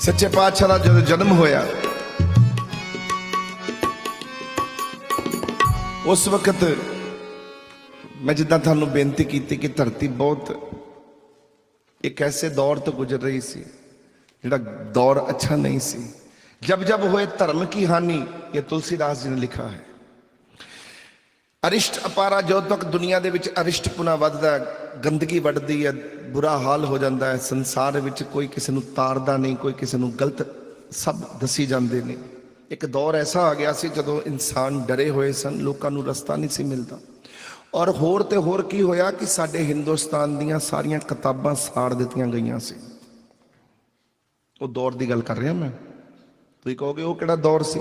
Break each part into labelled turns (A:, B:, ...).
A: सच्चे पातशाह का जो जन्म होया उस वक्त मैं जिदा थानू बेनती की कि धरती बहुत एक ऐसे दौर तो गुजर रही सी जिहड़ा दौर अच्छा नहीं सी। जब जब हुए धर्म की हानि, ये तुलसीदास जी ने लिखा है। अरिष्ट अपारा जो तक दुनिया दे विच अरिष्टपुना वधदा, गंदगी वधदी है, बुरा हाल हो जाता है संसार विच, कोई किसी नूं तारदा नहीं, कोई किसी नूं गलत सब दसी जाते ने। एक दौर ऐसा आ गया सी जदों इंसान डरे हुए सन, लोकां नूं रस्ता नहीं सी मिलता। और होर ते होर की होया कि साडे हिंदुस्तान दीयां सारियां किताबां साड़ दित्तियां गईयां सी। वो दौर की गल कर रहा मैं। तुसीं कहोगे वो किहड़ा दौर सी?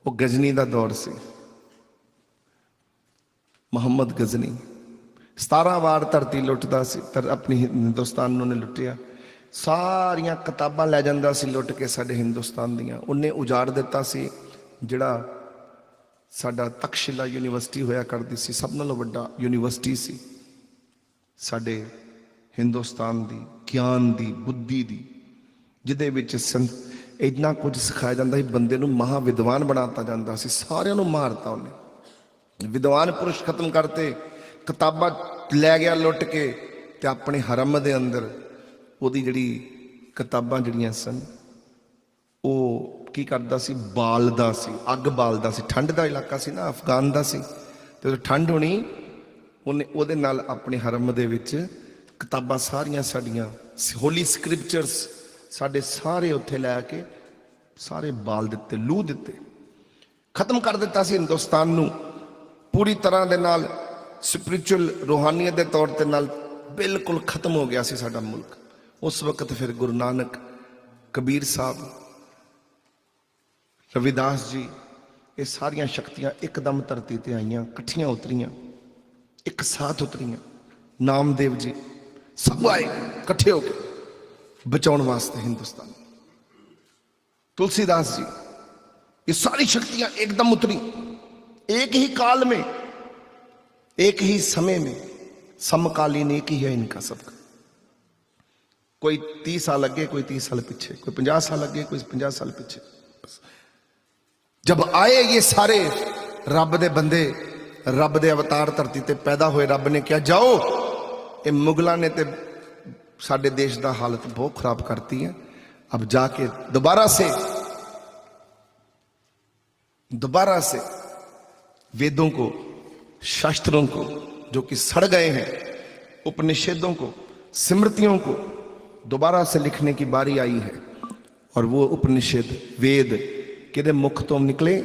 A: वो गजनी का दौर सी। मुहम्मद गजनी 17 वार धरती लुटदा सी, अपनी हिंदुस्तान उन्हें लुटिया। सारियां किताबां लै जांदा सी लुट के साडे हिंदुस्तान दियां। उन्हें उजाड़ दिता सी जिहड़ा साडा तक्षशिला यूनीवर्सिटी होया करती सी, सब नालों वड्डा यूनीवर्सिटी सी साडे हिंदुस्तान दी, ज्ञान दी, बुद्धि दी, जिहदे विच इतना कुछ सिखाया जाता है। बंदे नूं महा विद्वान बनाता जाता सी। सारियां नूं मारता उन्हें, विद्वान पुरुष खत्म करते, किताबां लै गया लुट के, ते अपने हरम दे अंदर ओदी जिहड़ी किताबां जिहड़ियां सन वो की करदा सी, बालदा सी, अग बालदा सी। ठंड का इलाका सी ना, अफगान का सी, तो ठंड होनी, उन्हें उहदे नाल अपने हरम दे विच किताबां सारियां साडियां होली स्क्रिप्चर्स साडे सारे उत्थे लैके सारे बाल दिते, लू दिते, खत्म कर दिता सी हिंदुस्तान नूं पूरी तरह दे नाल। स्पिरिचुअल रूहानियत के तौर ते नाल बिल्कुल खत्म हो गया सी साडा मुल्क। उस वक्त फिर गुरु नानक, कबीर साहब, रविदास जी, ये सारियां शक्तियां एकदम धरती ते आईयां, कट्ठियां उतरियां, एक साथ उतरियां। नामदेव जी सब आए कट्ठे होके बचाने वास्ते हिंदुस्तान। तुलसीदास जी, ये सारी शक्तियां एकदम उतरी एक ही काल में, एक ही समय में, समकालीन एक ही है इनका सबका। कोई 30 साल अगे, कोई 30 साल पीछे, कोई 50 साल अगे, कोई 50 साल पीछे। जब आए ये सारे रब दे बंदे, रब दे अवतार धरती ते पैदा हुए, रब ने क्या जाओ, ये मुगलों ने ते साडे देश का हालत बहुत खराब करती है। अब जाके दोबारा से वेदों को, शास्त्रों को जो कि सड़ गए हैं, उपनिषदों को, स्मृतियों को दोबारा से लिखने की बारी आई है। और वो उपनिषद, वेद किदे मुख तो निकले?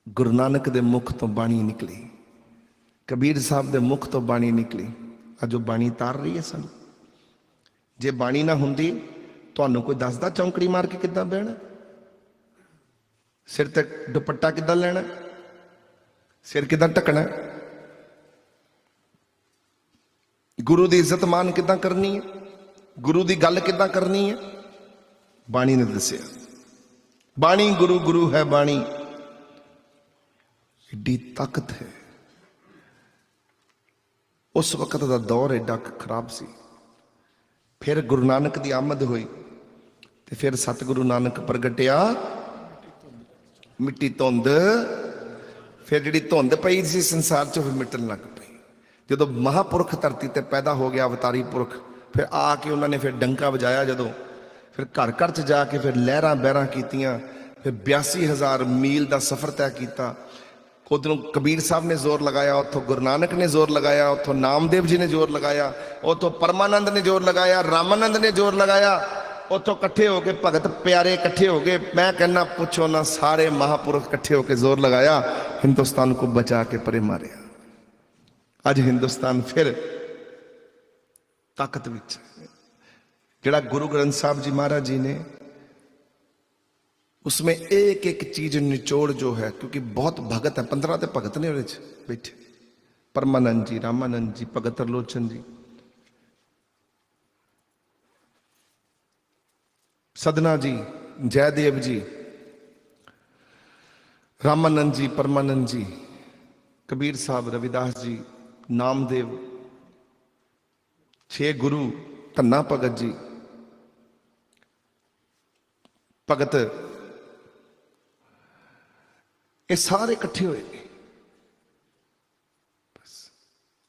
A: गुरु नानक दे मुख तो बाणी निकली, कबीर साहब दे मुख तो बाणी निकली। अज वो बाणी तार रही है सन। जे बाणी ना हुंदी तुहानू कोई दसदा चौंकड़ी मार के किद्दां बहना, सिर ते दुपट्टा किद्दां लेना, सिर किद्दां ढकना, गुरु की इज्जत मान किद्दां करनी है, गुरु की गल किद्दां करनी है? बाणी ने दसिया। बाणी गुरु, गुरु है बाणी, एडी ताकत है। उस वक्त का दौर एडा खराब सी। फिर गुरु नानक की आमद हुई, तो फिर सतगुरु नानक प्रगटिया, मिट्टी धुंध, फिर जी धुंध पई सी संसार चो फिर मिटन लग पई। जो महापुरख धरती ते पैदा हो गया, अवतारी पुरख, फिर आके उन्होंने फिर डंका बजाया, जदों फिर घर घर च जाके फिर लहरां बहरां कीतियां, फिर 82,000 मील का सफ़र तय किया। उधरों कबीर साहब ने जोर लगाया, उतों गुरु नानक ने जोर लगाया, उतों नामदेव जी ने जोर लगाया, उतों परमानंद ने जोर लगाया, रामानंद ने जोर लगाया, उतों कट्ठे हो गए भगत प्यारे, कट्ठे हो गए। मैं कहना पुछो ना, सारे महापुरुष कट्ठे होकर जोर लगाया, हिंदुस्तान को बचा के परे मारिया। अज हिंदुस्तान फिर ताकत विच। जिहड़ा गुरु ग्रंथ साहब जी महाराज जी ने, उसमें एक एक चीज निचोड़ जो है, क्योंकि बहुत भगत है, 15 तो भगत ने बैठे, परमानंद जी, रामानंद जी, भगत त्रिलोचन जी, सदना जी, जयदेव जी, रामानंद जी, परमानंद जी, कबीर साहब, रविदास जी, नामदेव, 6 गुरु, धन्ना भगत जी, ਭਗਤ ਇਹ ਸਾਰੇ ਇਕੱਠੇ ਹੋਏ ਨੇ।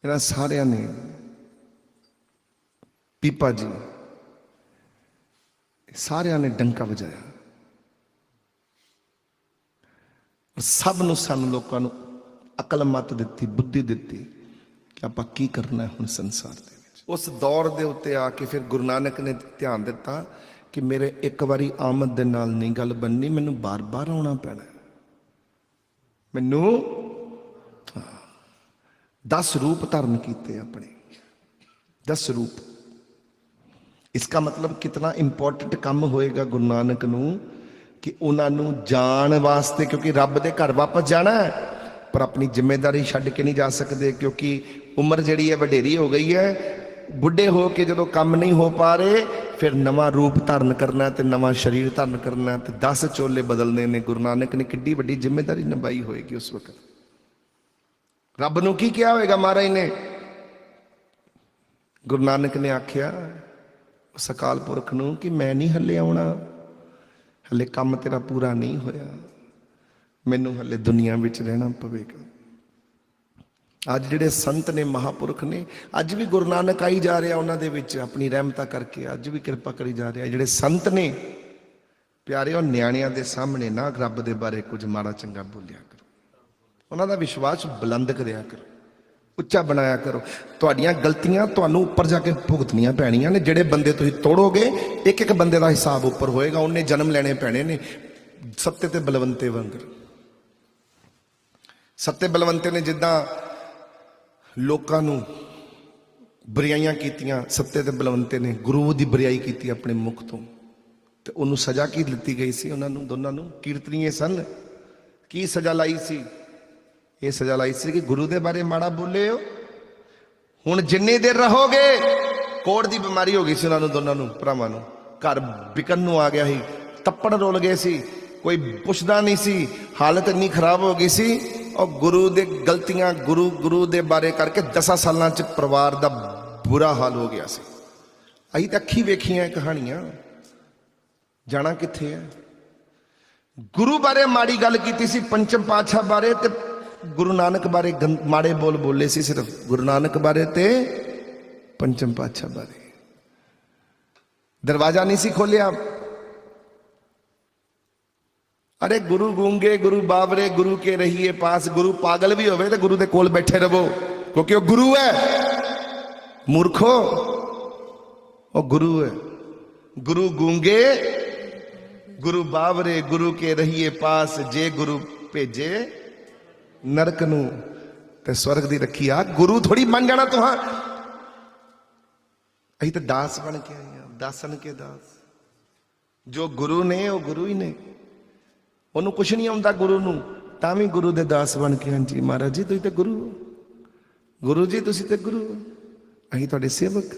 A: ਇਹਨਾਂ ਸਾਰਿਆਂ ਨੇ ਪੀਪਾ ਜੀ ਸਾਰਿਆਂ ਨੇ ਡੰਕਾ ਵਜਾਇਆ। ਸਭ ਨੂੰ ਸਾਨੂੰ ਲੋਕਾਂ ਨੂੰ ਅਕਲ ਮਤ ਦਿੱਤੀ, ਬੁੱਧੀ ਦਿੱਤੀ ਕਿ ਆਪਾਂ ਕੀ ਕਰਨਾ ਹੈ ਹੁਣ ਸੰਸਾਰ ਦੇ ਵਿੱਚ। ਉਸ ਦੌਰ ਦੇ ਉੱਤੇ ਆ ਕੇ ਫਿਰ ਗੁਰੂ ਨਾਨਕ ਨੇ ਧਿਆਨ ਦਿੱਤਾ ਕਿ ਮੇਰੇ ਇੱਕ ਵਾਰੀ ਆਮਦ ਦੇ ਨਾਲ ਨਹੀਂ ਗੱਲ ਬਣਨੀ, ਮੈਨੂੰ ਬਾਰ-ਬਾਰ ਆਉਣਾ ਪੈਣਾ। ਮੈਨੂੰ 10 रूप धारण किए अपने, 10 रूप। इसका मतलब कितना इंपॉर्टेंट काम होएगा गुरु नानक नू कि उन्होंने जान वास्ते, क्योंकि रब दे घर वापस जाना है पर अपनी जिम्मेदारी छड्ड के नहीं जा सकते, क्योंकि उम्र जिहड़ी है वडेरी हो गई है। बुढ़े हो के जो काम नहीं हो पा रहे फिर नवा रूप धारण करना है, तो नवा शरीर धारण करना है, तो 10 चोले बदलने ने। गुरु नानक ने किड्डी वड्डी जिम्मेदारी निभाई होएगी उस वक्त। रब नू की क्या होएगा महाराज ने? गुरु नानक ने आख्या उस अकाल पुरख नू कि मैं नहीं हले आउणा, हले काम तेरा पूरा नहीं होया, मैनू हले दुनिया विच रहना पवेगा। अज जिहड़े संत ने, महापुरख ने, अज भी गुरु नानक आई जा रहा उन्हां दे विच अपनी रहमतां करके, अज भी कृपा करी जा रहा। जिहड़े संत ने प्यारे, और न्याणियां दे सामने ना रब दे बारे कुछ माड़ा चंगा बोलिया करो, उन्हां दा विश्वास बुलंद करिया करो, उच्चा बनाया करो। तुहाडीआं गलतियां तुहानूं उपर जाके भुगतनियां पैणीआं ने। जिहड़े बंदे तुसीं तोड़ोगे, एक एक बंदे दा हिसाब उपर होएगा, उन्हें जन्म लैणे पैणे ने। सत्ते ते बलवंते वांगर, सत्ते बलवंते ने जिद्दां लोकां नूं बुराइयां कीतियां, सत्ते ते बलवंते ने गुरु दी बुराई कीती अपने मुख तो, ते उन्होंने सजा की दित्ती गई सी। उन्होंने दोनों नूं कीर्तनीय सन, की सजा लाई सी? ये सजा लाई सी कि गुरु दे बारे माड़ा बोले हो, हुण जिन्नी देर रहोगे। कोड़ दी बीमारी हो गई सी उन्होंने दोनों नूं भरावां नूं, घर बिकन नूं आ गया ही, तप्पड़ रोल गए सी, कोई पुछदा नहीं सी, हालत इन्नी खराब हो गई सी। और गुरु दे गलतियां गुरु दे बारे करके 10 सालां च परिवार दा बुरा हाल हो गया सी। असीं तां अखीं वेखियां कहानियां, जाना कित्थे है। गुरु बारे माड़ी गल कीती सी, पंचम पातशाह बारे ते गुरु नानक बारे माड़े बोल बोले सी, सिर्फ गुरु नानक बारे ते पंचम पातशाह बारे। दरवाजा नहीं सी खोलिया। अरे गुरु गूंगे, गुरु बावरे, गुरु के रहिए पास। गुरु पागल भी होवे तो गुरु दे कोल बैठे रहो, क्योंकि वो गुरु है। मूर्खो, वो गुरु है। गुरु गूंगे, गुरु बावरे, गुरु के रहिए पास। जे गुरु भेजे नरक नू ते स्वर्ग दी रखी आ। गुरु थोड़ी बन जाना तुहां। असीं तो दास बन के आए हैं, दासन के दास। जो गुरु ने वो गुरु ही ने, ਉਹਨੂੰ ਕੁਛ ਨਹੀਂ ਆਉਂਦਾ ਗੁਰੂ ਨੂੰ, ਤਾਂ ਵੀ ਗੁਰੂ ਦੇ ਦਾਸ ਬਣ ਕੇ, ਹਾਂਜੀ ਮਹਾਰਾਜ ਜੀ ਤੁਸੀਂ ਤੇ ਗੁਰੂ ਹੋ, ਗੁਰੂ ਜੀ ਤੁਸੀਂ ਤੇ ਗੁਰੂ ਹੋ, ਅਸੀਂ ਤੁਹਾਡੇ ਸੇਵਕ।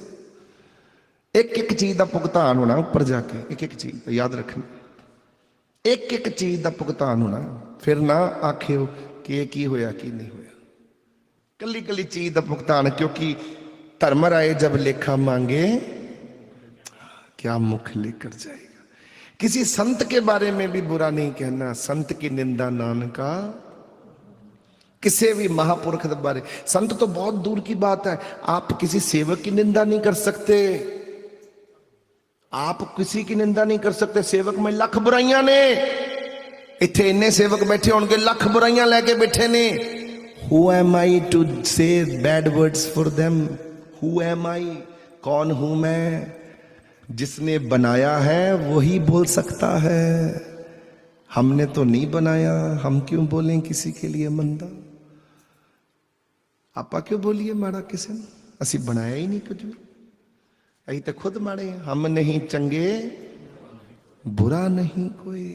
A: ਇੱਕ ਇੱਕ ਚੀਜ਼ ਦਾ ਭੁਗਤਾਨ ਹੋਣਾ ਉੱਪਰ ਜਾ ਕੇ, ਇੱਕ ਇੱਕ ਚੀਜ਼ ਦਾ ਯਾਦ ਰੱਖਣਾ, ਇੱਕ ਇੱਕ ਚੀਜ਼ ਦਾ ਭੁਗਤਾਨ ਹੋਣਾ। ਫਿਰ ਨਾ ਆਖਿਓ ਕਿ ਇਹ ਕੀ ਹੋਇਆ ਕੀ ਨਹੀਂ ਹੋਇਆ, ਕੱਲੀ ਕੱਲੀ ਚੀਜ਼ ਦਾ ਭੁਗਤਾਨ। ਕਿਉਂਕਿ ਧਰਮ ਰਾਏ ਜਬ ਲੇਖਾ मांगे क्या मुख लेकर जाएगा। किसी संत के बारे में भी बुरा नहीं कहना, संत की निंदा नानका। किसी भी महापुरुष के बारे, संत तो बहुत दूर की बात है, आप किसी सेवक की निंदा नहीं कर सकते, आप किसी की निंदा नहीं कर सकते। सेवक में लख बुराइयां ने, इत्थे इन्ने सेवक बैठे होंगे, लख बुराइयां लेके बैठे ने। Who am I to say bad words for them? Who am I? कौन हूं मैं? जिसने बनाया है वही बोल सकता है, हमने तो नहीं बनाया, हम क्यों बोलें किसी के लिए मंदा। आपा क्यों बोलिए माड़ा किसी ने, असी बनाया ही नहीं कुछ भी, अही तो खुद माड़े। हम नहीं चंगे बुरा नहीं कोई।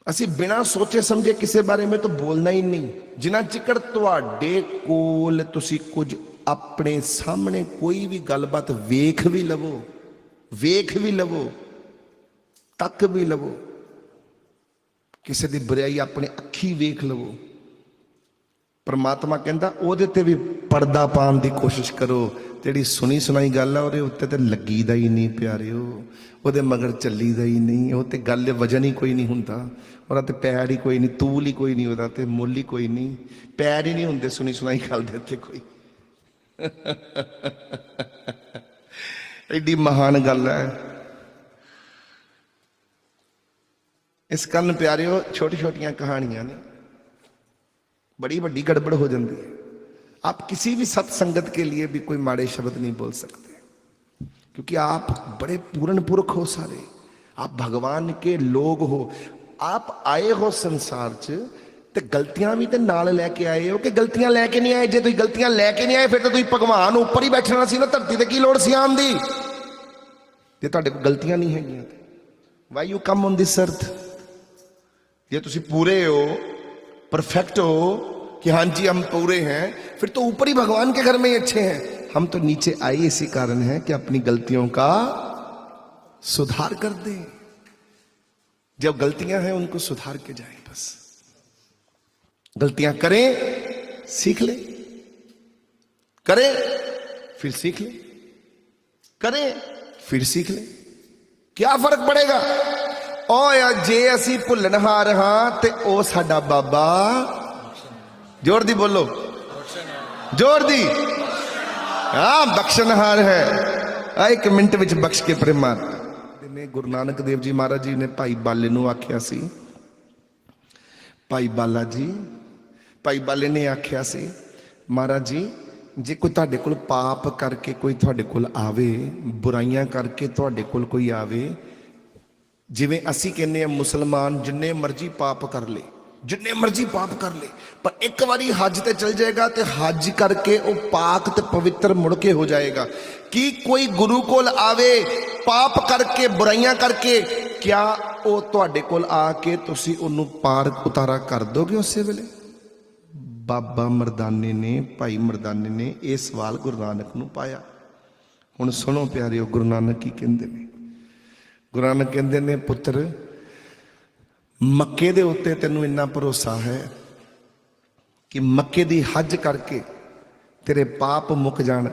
A: असी बिना सोचे समझे किसी बारे में तो बोलना ही नहीं। जिन्ना चिकड़ तुहाडे कोल तुसी कुछ अपने सामने कोई भी गलबात वेख भी लवो, वेख भी लवो, तक भी लवो, किसी की बुराई अपने अखी वेख लवो, परमात्मा कहता ਉਹਦੇ ਤੇ ਵੀ ਪਰਦਾ ਪਾਉਣ ਦੀ ਕੋਸ਼ਿਸ਼ ਕਰੋ। ਜਿਹੜੀ ਸੁਣੀ ਸੁਣਾਈ ਗੱਲ ਆ ਉਹਦੇ ਉੱਤੇ ਤੇ ਲੱਗੀਦਾ ਹੀ ਨਹੀਂ ਪਿਆਰਿਓ, ਉਹਦੇ ਮਗਰ ਚੱਲੀਦਾ ਹੀ ਨਹੀਂ। ਉਹ ਤੇ ਗੱਲ ਵਜਨ ਹੀ ਕੋਈ ਨਹੀਂ ਹੁੰਦਾ, ਉਹਦਾ ਤੇ ਪੈਰ ਹੀ ਕੋਈ ਨਹੀਂ, ਤੂਲ ਹੀ ਕੋਈ ਨਹੀਂ, ਉਹਦਾ ਤੇ ਮੁੱਲ ਹੀ ਕੋਈ ਨਹੀਂ, ਪੈਰ ਹੀ ਨਹੀਂ ਹੁੰਦੇ ਸੁਣੀ ਸੁਣਾਈ ਗੱਲ ਦੇ ਉੱਤੇ ਕੋਈ। ਐਡੀ ਮਹਾਨ ਗੱਲ ਹੈ। ਇਸ ਕਾਰਨ ਪਿਆਰਿਓ ਛੋਟੀ ਛੋਟੀਆਂ ਕਹਾਣੀਆਂ ਨੇ, बड़ी बड़ी गड़बड़ हो जाती है। आप किसी भी सत्संगत के लिए भी कोई माड़े शब्द नहीं बोल सकते, क्योंकि आप बड़े पूर्ण पुरख हो सारे, आप भगवान के लोग हो। आप आए हो संसार च ते गलतियां भी ते नाल लैके आए हो कि गलतियां लैके नहीं आए? जे तुसीं गलतियां लैके नहीं आए फिर तो तुसीं भगवान उपर ही बैठना सी ना, धरती ते की लोड़ सी आउण दी? जे तुहाडे कोल गलतियां नहीं हैगियां, why you come on this earth? जे तुसीं पूरे हो, परफेक्ट हो कि हाँ जी हम पूरे हैं, फिर तो ऊपर ही भगवान के घर में ही अच्छे हैं। हम तो नीचे आए इसी कारण है कि अपनी गलतियों का सुधार कर दें। जब गलतियां हैं उनको सुधार के जाएं। बस गलतियां करें, सीख ले, करें फिर सीख ले, करें फिर सीख ले। क्या फर्क पड़ेगा? ओ यार जे असी भुलनहार हाँ ते ओ साडा बाबा, जोर दी बोलो, जोर दी, हाँ बख्शनहार है। एक मिनट विच बख्श के परमात्मा ने। गुरु नानक देव जी महाराज जी ने भाई बाले नूं आख्या सी, भाई बाला जी, भाई बाले ने आख्या सी महाराज जी जे कोई तुहाडे कोल पाप करके कोई तुहाडे कोल आवे, बुराइयां करके तुहाडे कोल कोई आवे, जिवें असी कहने मुसलमान जिन्ने मर्जी पाप कर ले, जिन्ने मर्जी पाप कर ले, पर एक बारी हज ते चल जाएगा ते हज करके वो पाक ते पवित्र मुड़ के हो जाएगा। कि कोई गुरु कोल आवे पाप करके बुराइयां करके, क्या वो तुहाडे कोल आके तुसी उन्नू पार उतारा कर दोगे उसे वेले? बाबा मरदाने ने, भाई मरदाने ने ये सवाल गुरु नानक नूं पाया। हुण सुनो प्यारिओ, गुरु नानक की कहंदे ने। गुरु नानक कहते ने पुत्र मक्के दे उत्ते तेनू इन्ना भरोसा है कि मक्के दी हज करके तेरे पाप मुक जाण।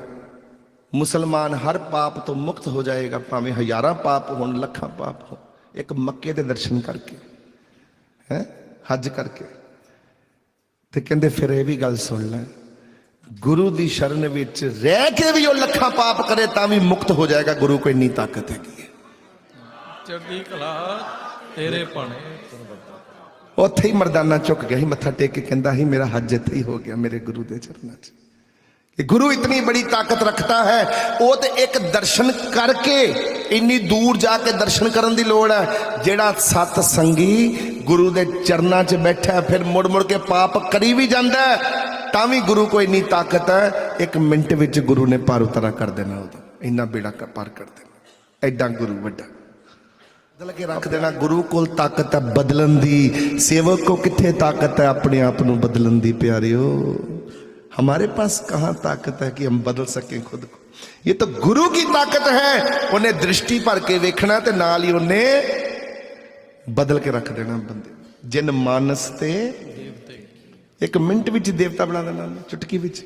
A: मुसलमान हर पाप तो मुक्त हो जाएगा, भावें हजारां पाप हो, लखां पाप हो, एक मक्के दे दर्शन करके, है हज करके। ते कहंदे फिर ये भी गल सुन ले, गुरु दी शरण विच रह के भी वो लखां पाप करे तां भी मुक्त हो जाएगा। गुरु को इन्नी ताकत हैगी है।
B: चढ़दी कला तेरे पाने
A: उत्थे ही मरदाना झुक गया ही, मत्था टेक के कहंदा ही मेरा हज इत्थे ही हो गया मेरे गुरु दे चरनां च। कि गुरु इतनी बड़ी ताकत रखता है, वो तो एक दर्शन करके इन्नी दूर जाके दर्शन करन दी लोड़ है। जेड़ा सत संगी गुरु दे चरनां च बैठा है फिर मुड़ मुड़ के पाप करी भी जांदा है, तां भी गुरु को इन्नी ताकत है, एक मिनट विच गुरु ने पार उतारा कर देना, उदा इन्ना बेड़ा पार कर देना। एडा गुरु वड्डा बदल के रख देना। गुरु कोल ताकत है बदलन दी, सेवक को किथे ताकत है अपने आप नूं बदलन दी? प्यारियो हमारे पास कहाँ ताकत है कि हम बदल सकें खुद को? ये तो गुरु की ताकत है। उन्हें दृष्टि भर के वेखना ते नाल ही उन्हें बदल के रख देना बंदे। जिन मानस ते एक मिनट विच देवता बना देना, चुटकी विच।